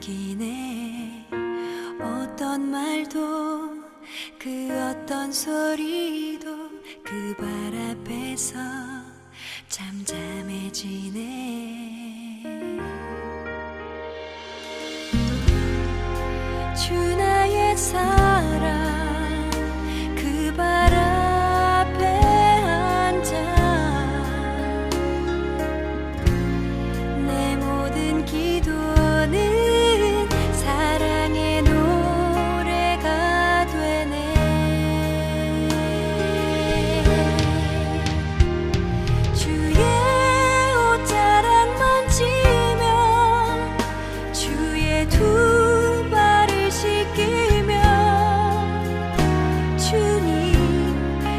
남기네. 어떤 말도 그 어떤 소리도 그 발 앞에서 잠잠해지네. 주 나의 사랑 그 발 앞에 앉아 내 모든 기도는 사랑의 노래가 되네. 주의 옷자락 만지며 주의 두 발을 씻기며 주님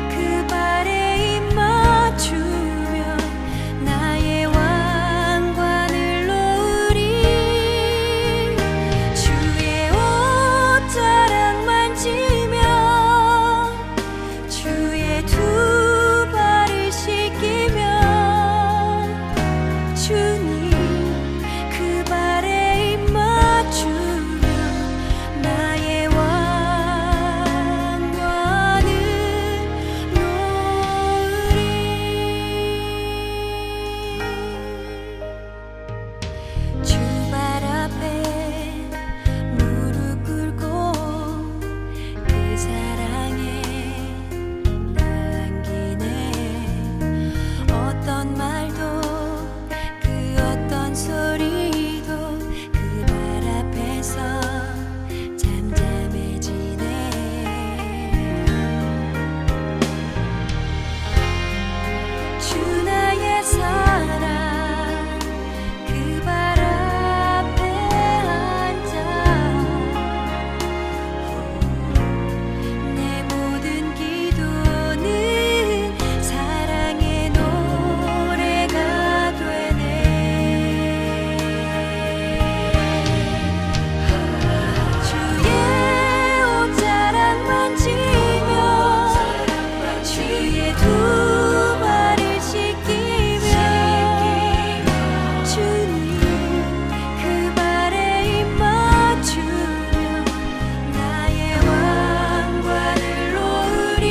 그 발에 입 맞추며 나의 왕관을 놓으리. 주의 옷자락 만지며 주의 두 발을 씻기며 주님 그 발에 입 맞추며 나의 왕관을 놓으리. 주 발 앞에 무릎 꿇고 그 사랑에 남기네. 어떤 말도 그 어떤 소리도 그 발 앞에서 잠잠해지네. 주 나의 사랑 그 발 앞에 앉아 내 모든 기도는 사랑의 노래가 되네. 주의 옷자락 만지며 주의 두 발을 씻기며 주님 그 발에 입 맞추며 나의 왕관을 놓으리.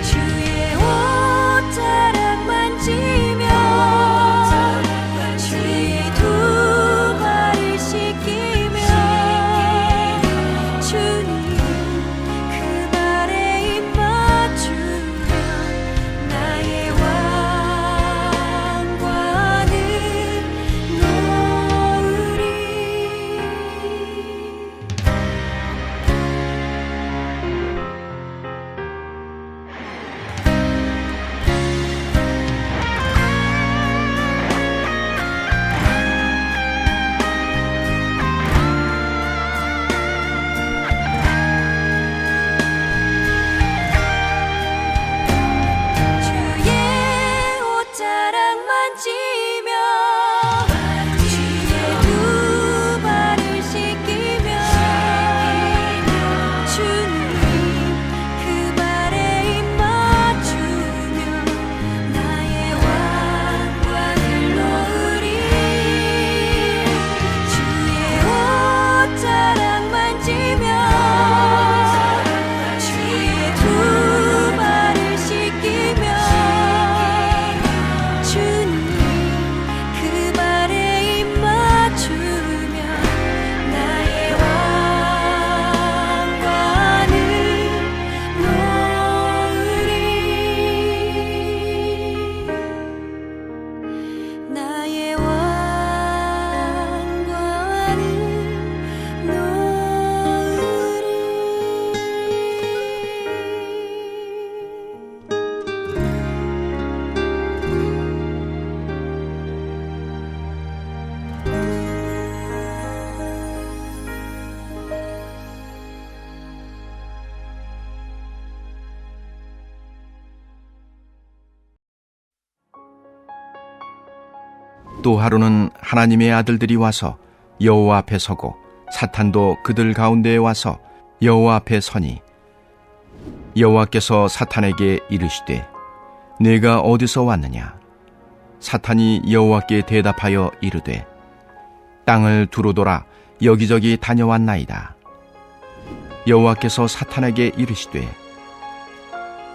주의 옷자락 만지며 주의 두 발을 씻기며 주님 그 발에 입 맞추며 나의 왕관을 놓으리. 주의 옷자락 만지며 주의 두 발을 씻기며 주님 그 발에 입 맞추며 나의 왕관을 놓으리. 주의 옷자락 만지며 주의 두 발을 씻기며 주님 그 발에 입 맞추며 나의 왕관을 놓으리. 나의 왕관을 또 하루는 하나님의 아들들이 와서 여호와 앞에 서고 사탄도 그들 가운데에 와서 여호와 앞에 서니 여호와께서 사탄에게 이르시되 네가 어디서 왔느냐? 사탄이 여호와께 대답하여 이르되 땅을 두루 돌아 여기저기 다녀왔나이다. 여호와께서 사탄에게 이르시되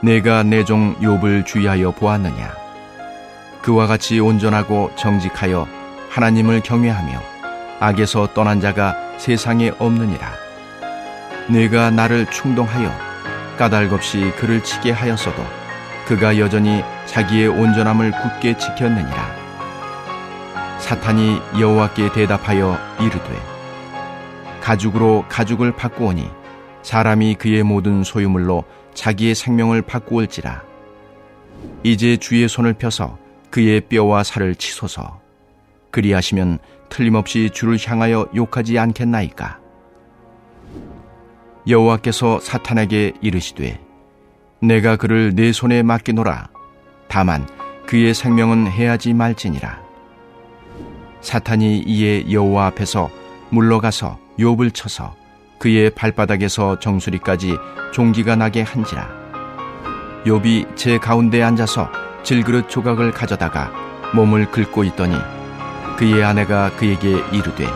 내가 내 종 욥을 주의하여 보았느냐. 그와 같이 온전하고 정직하여 하나님을 경외하며 악에서 떠난 자가 세상에 없느니라. 내가 나를 충동하여 까닭없이 그를 치게 하였어도 그가 여전히 자기의 온전함을 굳게 지켰느니라. 사탄이 여호와께 대답하여 이르되 가죽으로 가죽을 바꾸오니 사람이 그의 모든 소유물로 자기의 생명을 바꾸올지라. 이제 주의 손을 펴서 그의 뼈와 살을 치소서. 그리하시면 틀림없이 주를 향하여 욕하지 않겠나이까. 여호와께서 사탄에게 이르시되 내가 그를 내 손에 맡기노라. 다만 그의 생명은 해하지 말지니라. 사탄이 이에 여호와 앞에서 물러가서 욥을 쳐서 그의 발바닥에서 정수리까지 종기가 나게 한지라. 욥이 제 가운데 앉아서 질그릇 조각을 가져다가 몸을 긁고 있더니 그의 아내가 그에게 이르되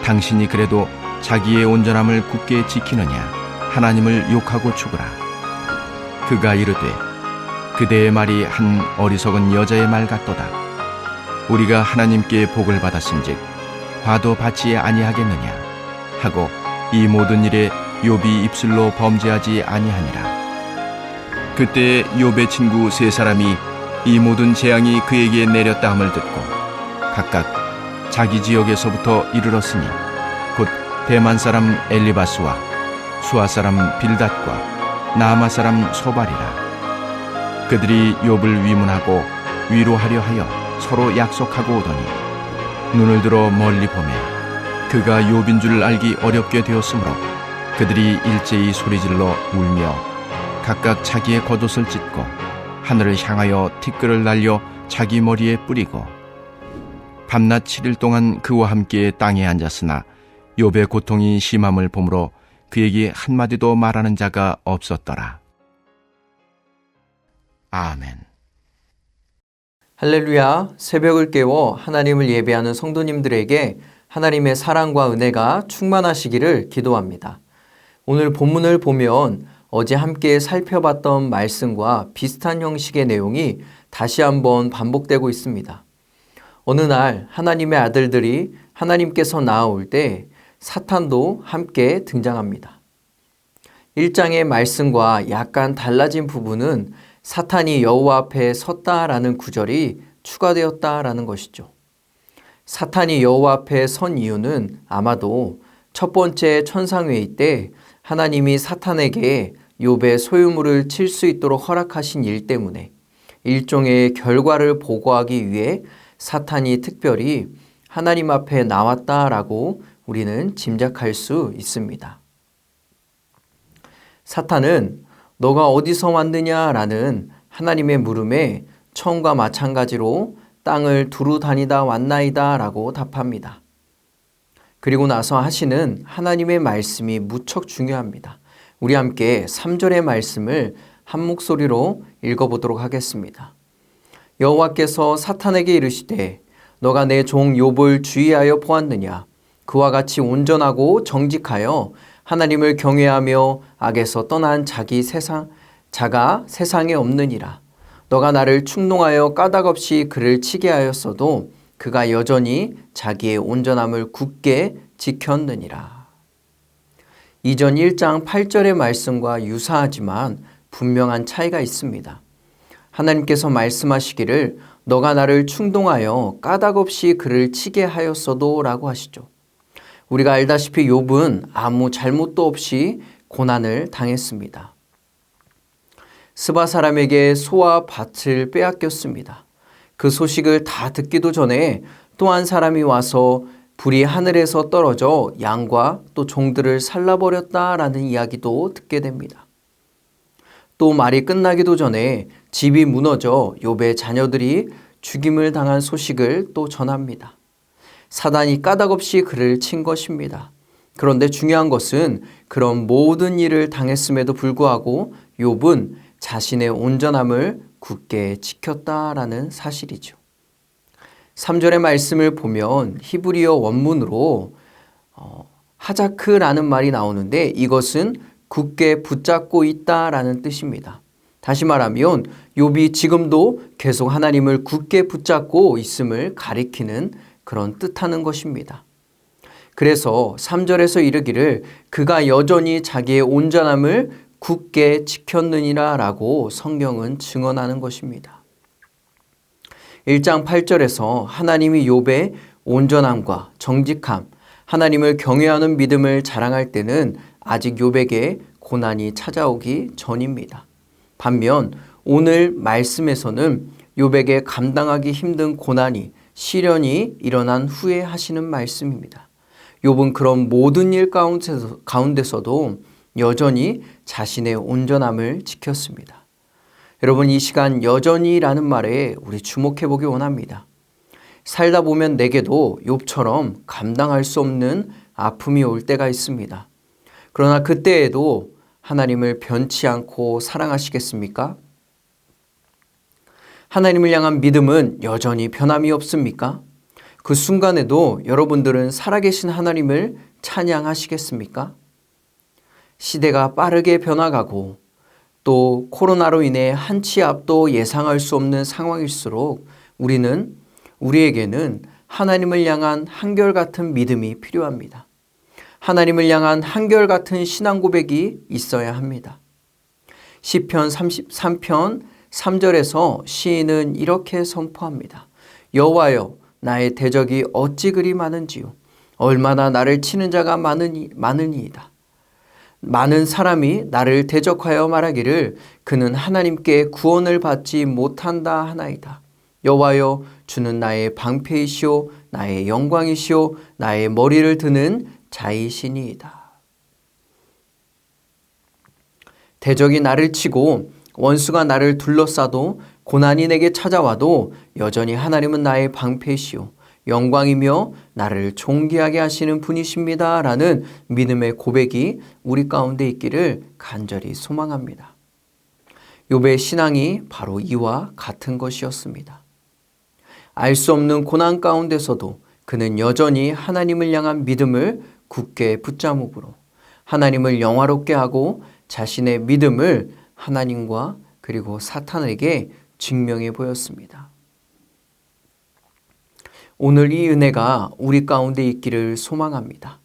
당신이 그래도 자기의 온전함을 굳게 지키느냐. 하나님을 욕하고 죽으라. 그가 이르되 그대의 말이 한 어리석은 여자의 말 같도다. 우리가 하나님께 복을 받았은즉 화도 받지 아니하겠느냐 하고 이 모든 일에 욥이 입술로 범죄하지 아니하니라. 그때 욥의 친구 세 사람이 이 모든 재앙이 그에게 내렸다 함을 듣고 각각 자기 지역에서부터 이르렀으니 곧 대만 사람 엘리바스와 수아 사람 빌닷과 나아마 사람 소발이라. 그들이 욥을 위문하고 위로하려 하여 서로 약속하고 오더니 눈을 들어 멀리 보매 그가 욥인 줄 알기 어렵게 되었으므로 그들이 일제히 소리질러 울며 각각 자기의 겉옷을 찢고 하늘을 향하여 티끌을 날려 자기 머리에 뿌리고 밤낮 7일 동안 그와 함께 땅에 앉았으나 욥의 고통이 심함을 보므로 그에게 한마디도 말하는 자가 없었더라. 아멘. 할렐루야. 새벽을 깨워 하나님을 예배하는 성도님들에게 하나님의 사랑과 은혜가 충만하시기를 기도합니다. 오늘 본문을 보면 어제 함께 살펴봤던 말씀과 비슷한 형식의 내용이 다시 한번 반복되고 있습니다. 어느 날 하나님의 아들들이 하나님께서 나아올 때 사탄도 함께 등장합니다. 1장의 말씀과 약간 달라진 부분은 사탄이 여호와 앞에 섰다라는 구절이 추가되었다라는 것이죠. 사탄이 여호와 앞에 선 이유는 아마도 첫 번째 천상회의 때 하나님이 사탄에게 욥의 소유물을 칠 수 있도록 허락하신 일 때문에 일종의 결과를 보고하기 위해 사탄이 특별히 하나님 앞에 나왔다라고 우리는 짐작할 수 있습니다. 사탄은 너가 어디서 왔느냐라는 하나님의 물음에 처음과 마찬가지로 땅을 두루 다니다 왔나이다 라고 답합니다. 그리고 나서 하시는 하나님의 말씀이 무척 중요합니다. 우리 함께 3절의 말씀을 한 목소리로 읽어보도록 하겠습니다. 여호와께서 사탄에게 이르시되 너가 내 종 욥을 주의하여 보았느냐. 그와 같이 온전하고 정직하여 하나님을 경외하며 악에서 떠난 자가 세상에 없느니라. 너가 나를 충동하여 까닭없이 그를 치게 하였어도 그가 여전히 자기의 온전함을 굳게 지켰느니라. 이전 1장 8절의 말씀과 유사하지만 분명한 차이가 있습니다. 하나님께서 말씀하시기를 너가 나를 충동하여 까닭없이 그를 치게 하였어도 라고 하시죠. 우리가 알다시피 욥은 아무 잘못도 없이 고난을 당했습니다. 스바 사람에게 소와 밭을 빼앗겼습니다. 그 소식을 다 듣기도 전에 또 한 사람이 와서 불이 하늘에서 떨어져 양과 또 종들을 살라버렸다라는 이야기도 듣게 됩니다. 또 말이 끝나기도 전에 집이 무너져 욥의 자녀들이 죽임을 당한 소식을 또 전합니다. 사단이 까닭없이 그를 친 것입니다. 그런데 중요한 것은 그런 모든 일을 당했음에도 불구하고 욥은 자신의 온전함을 굳게 지켰다라는 사실이죠. 3절의 말씀을 보면 히브리어 원문으로 하자크라는 말이 나오는데 이것은 굳게 붙잡고 있다라는 뜻입니다. 다시 말하면 욥이 지금도 계속 하나님을 굳게 붙잡고 있음을 가리키는 그런 뜻하는 것입니다. 그래서 3절에서 이르기를 그가 여전히 자기의 온전함을 굳게 지켰느니라 라고 성경은 증언하는 것입니다. 1장 8절에서 하나님이 욥의 온전함과 정직함, 하나님을 경외하는 믿음을 자랑할 때는 아직 욥에게 고난이 찾아오기 전입니다. 반면 오늘 말씀에서는 욥에게 감당하기 힘든 고난이 시련이 일어난 후에 하시는 말씀입니다. 욥은 그런 모든 일 가운데서도 여전히 자신의 온전함을 지켰습니다. 여러분, 이 시간 여전히라는 말에 우리 주목해 보기 원합니다. 살다 보면 내게도 욥처럼 감당할 수 없는 아픔이 올 때가 있습니다. 그러나 그때에도 하나님을 변치 않고 사랑하시겠습니까? 하나님을 향한 믿음은 여전히 변함이 없습니까? 그 순간에도 여러분들은 살아계신 하나님을 찬양하시겠습니까? 시대가 빠르게 변화가고 또 코로나로 인해 한치 앞도 예상할 수 없는 상황일수록 우리에게는 하나님을 향한 한결같은 믿음이 필요합니다. 하나님을 향한 한결같은 신앙 고백이 있어야 합니다. 시편 33편 3절에서 시인은 이렇게 선포합니다. 여호와여, 나의 대적이 어찌 그리 많은지요. 얼마나 나를 치는 자가 많으니이다. 많은 사람이 나를 대적하여 말하기를 그는 하나님께 구원을 받지 못한다 하나이다. 여호와여, 주는 나의 방패이시오 나의 영광이시오 나의 머리를 드는 자이시니이다. 대적이 나를 치고 원수가 나를 둘러싸도 고난이 내게 찾아와도 여전히 하나님은 나의 방패이시오 영광이며 나를 존귀하게 하시는 분이십니다. 라는 믿음의 고백이 우리 가운데 있기를 간절히 소망합니다. 욥의 신앙이 바로 이와 같은 것이었습니다. 알 수 없는 고난 가운데서도 그는 여전히 하나님을 향한 믿음을 굳게 붙잡음으로 하나님을 영화롭게 하고 자신의 믿음을 하나님과 그리고 사탄에게 증명해 보였습니다. 오늘 이 은혜가 우리 가운데 있기를 소망합니다.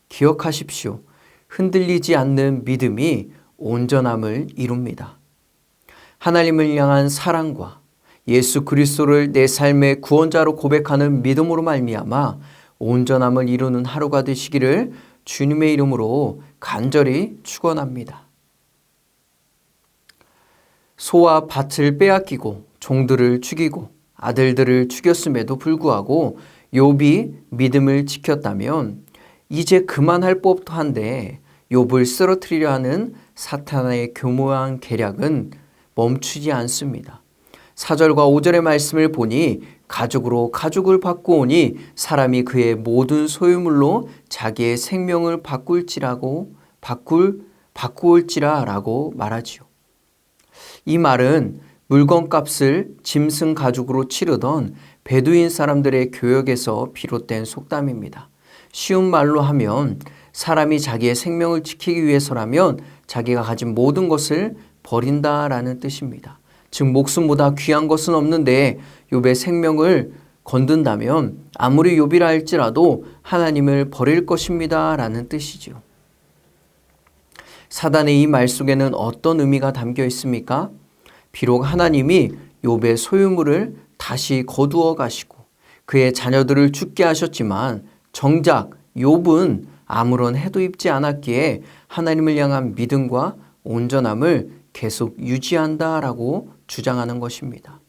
기억하십시오. 흔들리지 않는 믿음이 온전함을 이룹니다. 하나님을 향한 사랑과 예수 그리스도를 내 삶의 구원자로 고백하는 믿음으로 말미암아 온전함을 이루는 하루가 되시기를 주님의 이름으로 간절히 축원합니다. 소와 밭을 빼앗기고 종들을 죽이고 아들들을 죽였음에도 불구하고 욥이 믿음을 지켰다면 이제 그만할 법도 한데 욥을 쓰러뜨리려 하는 사탄의 교묘한 계략은 멈추지 않습니다. 4절과 5절의 말씀을 보니 가죽으로 가죽을 바꾸오니 사람이 그의 모든 소유물로 자기의 생명을 바꾸올지라라고 말하지요. 이 말은 물건값을 짐승 가죽으로 치르던 베두인 사람들의 교역에서 비롯된 속담입니다. 쉬운 말로 하면 사람이 자기의 생명을 지키기 위해서라면 자기가 가진 모든 것을 버린다라는 뜻입니다. 즉 목숨보다 귀한 것은 없는데 욥의 생명을 건든다면 아무리 욥이라 할지라도 하나님을 버릴 것입니다 라는 뜻이죠. 사단의 이 말 속에는 어떤 의미가 담겨 있습니까? 비록 하나님이 욥의 소유물을 다시 거두어 가시고 그의 자녀들을 죽게 하셨지만 정작 욥은 아무런 해도 입지 않았기에 하나님을 향한 믿음과 온전함을 계속 유지한다라고 주장하는 것입니다.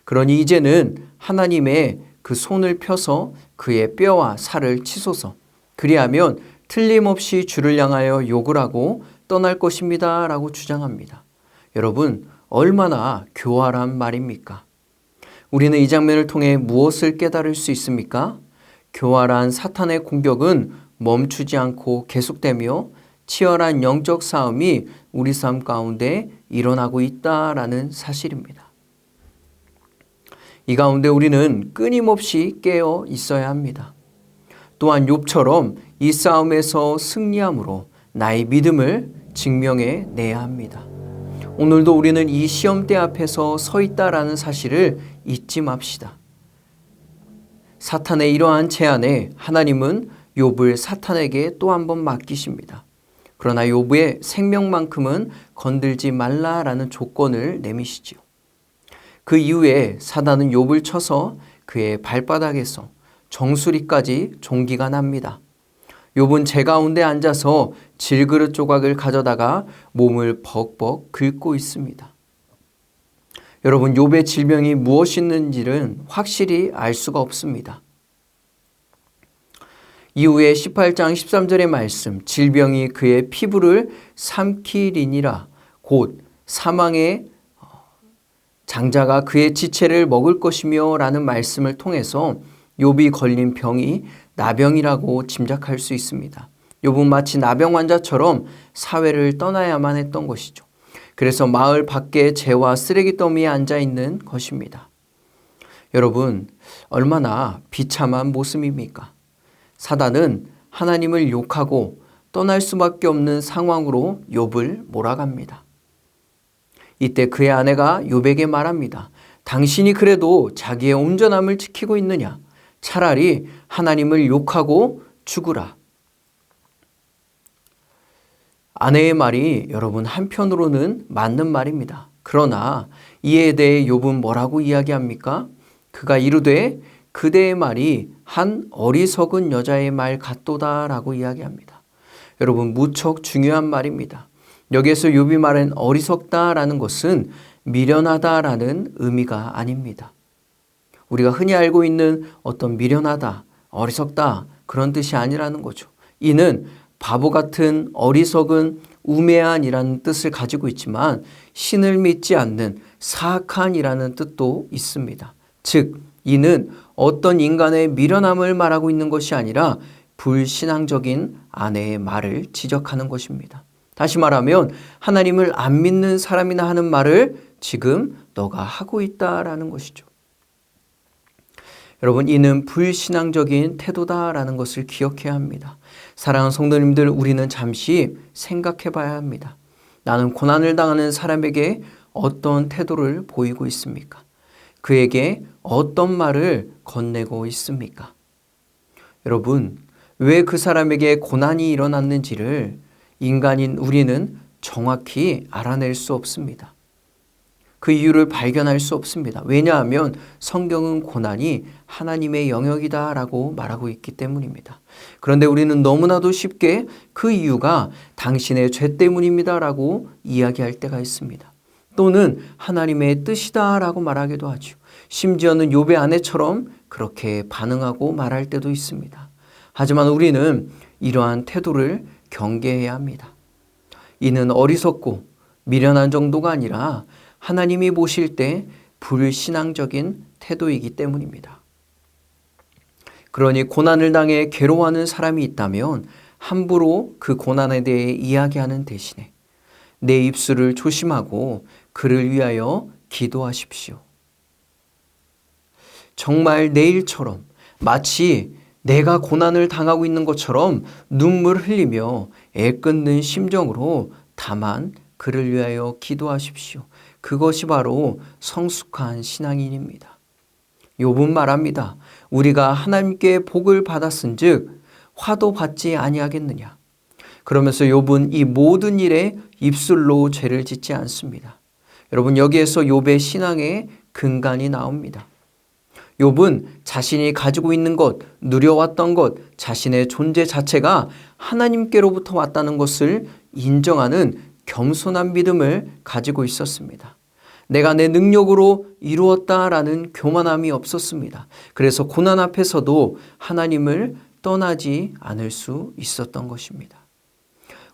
그러니 이제는 하나님의 그 손을 펴서 그의 뼈와 살을 치소서. 그리하면 틀림없이 주를 향하여 욕을 하고 떠날 것입니다. 라고 주장합니다. 여러분, 얼마나 교활한 말입니까? 우리는 이 장면을 통해 무엇을 깨달을 수 있습니까? 교활한 사탄의 공격은 멈추지 않고 계속되며 치열한 영적 싸움이 우리 삶 가운데 일어나고 있다라는 사실입니다. 이 가운데 우리는 끊임없이 깨어 있어야 합니다. 또한 욥처럼 이 싸움에서 승리함으로 나의 믿음을 증명해 내야 합니다. 오늘도 우리는 이 시험대 앞에서 서 있다라는 사실을 잊지 맙시다. 사탄의 이러한 제안에 하나님은 욥을 사탄에게 또 한 번 맡기십니다. 그러나 욥의 생명만큼은 건들지 말라라는 조건을 내미시지요. 그 이후에 사단은 욥을 쳐서 그의 발바닥에서 정수리까지 종기가 납니다. 욥은 재 가운데 앉아서 질그릇 조각을 가져다가 몸을 벅벅 긁고 있습니다. 여러분, 욥의 질병이 무엇이었는지는 확실히 알 수가 없습니다. 이후에 18장 13절의 말씀, 질병이 그의 피부를 삼키리니라, 곧 사망의 장자가 그의 지체를 먹을 것이며 라는 말씀을 통해서 욥이 걸린 병이 나병이라고 짐작할 수 있습니다. 욥은 마치 나병 환자처럼 사회를 떠나야만 했던 것이죠. 그래서 마을 밖에 재와 쓰레기 더미에 앉아 있는 것입니다. 여러분, 얼마나 비참한 모습입니까? 사단은 하나님을 욕하고 떠날 수밖에 없는 상황으로 욥을 몰아갑니다. 이때 그의 아내가 욥에게 말합니다. 당신이 그래도 자기의 온전함을 지키고 있느냐? 차라리 하나님을 욕하고 죽으라. 아내의 말이 여러분 한편으로는 맞는 말입니다. 그러나 이에 대해 욥은 뭐라고 이야기합니까? 그가 이르되 그대의 말이 한 어리석은 여자의 말 같도다라고 이야기합니다. 여러분, 무척 중요한 말입니다. 여기에서 욥이 말한 어리석다라는 것은 미련하다라는 의미가 아닙니다. 우리가 흔히 알고 있는 어떤 미련하다, 어리석다 그런 뜻이 아니라는 거죠. 이는 바보 같은 어리석은 우매한이라는 뜻을 가지고 있지만 신을 믿지 않는 사악한이라는 뜻도 있습니다. 즉 이는 어떤 인간의 미련함을 말하고 있는 것이 아니라 불신앙적인 아내의 말을 지적하는 것입니다. 다시 말하면 하나님을 안 믿는 사람이나 하는 말을 지금 너가 하고 있다라는 것이죠. 여러분, 이는 불신앙적인 태도다라는 것을 기억해야 합니다. 사랑하는 성도님들, 우리는 잠시 생각해 봐야 합니다. 나는 고난을 당하는 사람에게 어떤 태도를 보이고 있습니까? 그에게 어떤 말을 건네고 있습니까? 여러분, 왜 그 사람에게 고난이 일어났는지를 인간인 우리는 정확히 알아낼 수 없습니다. 그 이유를 발견할 수 없습니다. 왜냐하면 성경은 고난이 하나님의 영역이다라고 말하고 있기 때문입니다. 그런데 우리는 너무나도 쉽게 그 이유가 당신의 죄 때문입니다라고 이야기할 때가 있습니다. 또는 하나님의 뜻이다라고 말하기도 하죠. 심지어는 욥의 아내처럼 그렇게 반응하고 말할 때도 있습니다. 하지만 우리는 이러한 태도를 경계해야 합니다. 이는 어리석고 미련한 정도가 아니라 하나님이 보실 때 불신앙적인 태도이기 때문입니다. 그러니 고난을 당해 괴로워하는 사람이 있다면 함부로 그 고난에 대해 이야기하는 대신에 내 입술을 조심하고 그를 위하여 기도하십시오. 정말 내일처럼 마치 내가 고난을 당하고 있는 것처럼 눈물 흘리며 애끓는 심정으로 다만 그를 위하여 기도하십시오. 그것이 바로 성숙한 신앙인입니다. 욥은 말합니다. 우리가 하나님께 복을 받았은즉 화도 받지 아니하겠느냐. 그러면서 욥은 이 모든 일에 입술로 죄를 짓지 않습니다. 여러분, 여기에서 욥의 신앙의 근간이 나옵니다. 욥은 자신이 가지고 있는 것, 누려왔던 것, 자신의 존재 자체가 하나님께로부터 왔다는 것을 인정하는 겸손한 믿음을 가지고 있었습니다. 내가 내 능력으로 이루었다라는 교만함이 없었습니다. 그래서 고난 앞에서도 하나님을 떠나지 않을 수 있었던 것입니다.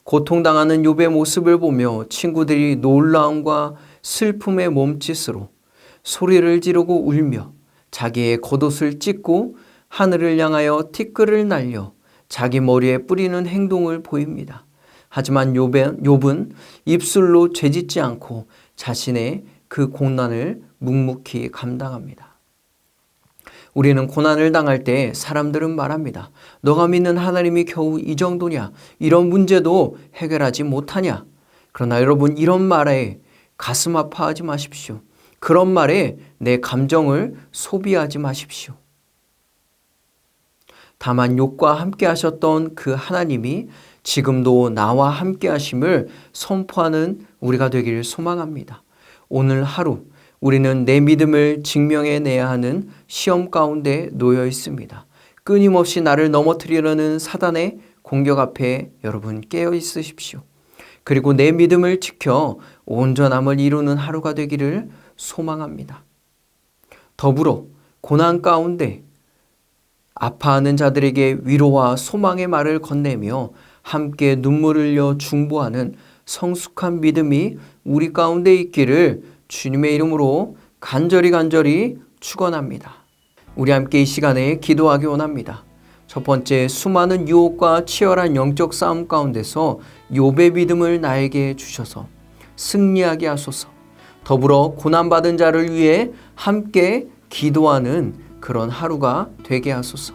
고통당하는 욥의 모습을 보며 친구들이 놀라움과 슬픔의 몸짓으로 소리를 지르고 울며 자기의 겉옷을 찢고 하늘을 향하여 티끌을 날려 자기 머리에 뿌리는 행동을 보입니다. 하지만 욥은 입술로 죄짓지 않고 자신의 그 고난을 묵묵히 감당합니다. 우리는 고난을 당할 때 사람들은 말합니다. 너가 믿는 하나님이 겨우 이 정도냐? 이런 문제도 해결하지 못하냐? 그러나 여러분, 이런 말에 가슴 아파하지 마십시오. 그런 말에 내 감정을 소비하지 마십시오. 다만 욥과 함께 하셨던 그 하나님이 지금도 나와 함께 하심을 선포하는 우리가 되기를 소망합니다. 오늘 하루 우리는 내 믿음을 증명해내야 하는 시험 가운데 놓여 있습니다. 끊임없이 나를 넘어뜨리려는 사단의 공격 앞에 여러분 깨어 있으십시오. 그리고 내 믿음을 지켜 온전함을 이루는 하루가 되기를 소망합니다. 더불어 고난 가운데 아파하는 자들에게 위로와 소망의 말을 건네며 함께 눈물을 흘려 중보하는 성숙한 믿음이 우리 가운데 있기를 주님의 이름으로 간절히 축원합니다. 우리 함께 이 시간에 기도하기 원합니다. 첫 번째, 수많은 유혹과 치열한 영적 싸움 가운데서 욥의 믿음을 나에게 주셔서 승리하게 하소서. 더불어 고난받은 자를 위해 함께 기도하는 그런 하루가 되게 하소서.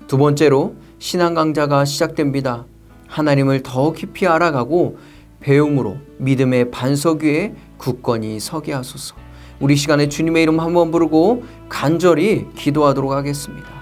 두 번째로, 신앙 강좌가 시작됩니다. 하나님을 더 깊이 알아가고 배움으로 믿음의 반석 위에 굳건히 서게 하소서. 우리 시간에 주님의 이름 한번 부르고 간절히 기도하도록 하겠습니다.